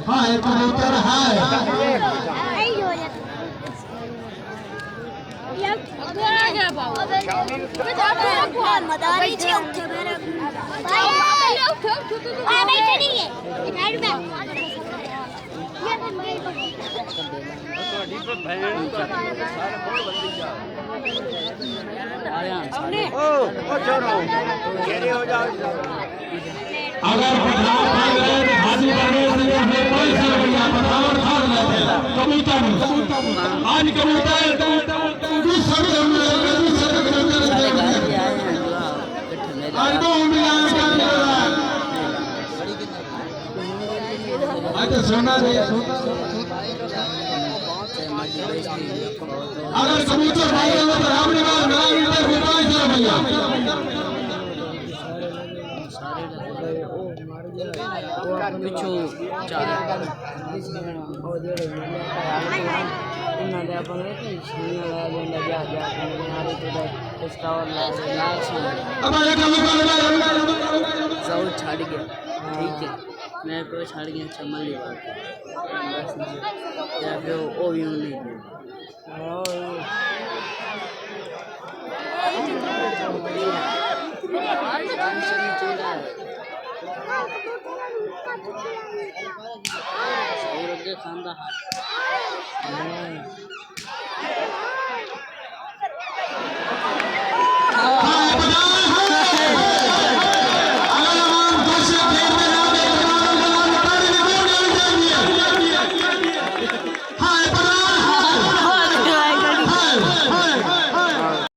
हाय कबूतर हाय मदारी छे उठे मेरे भाई आ बैठे नहीं है साइड में ओ छोरो घेरे हो जाओ अगर पठान भाई गए हाजी बने से हमें पैसे रुपया पठान खा लेते कबूतर आज कबूतर दूसरे आज तो मिलान कर आज सोना रे अगर कबूतर भाई तो हमने बात ना मिलते रुपया से भैया पिछू चार सब छाड़ गया ठीक है मैं को छाड़ गया चमल या फिर वो भी नहीं खानदा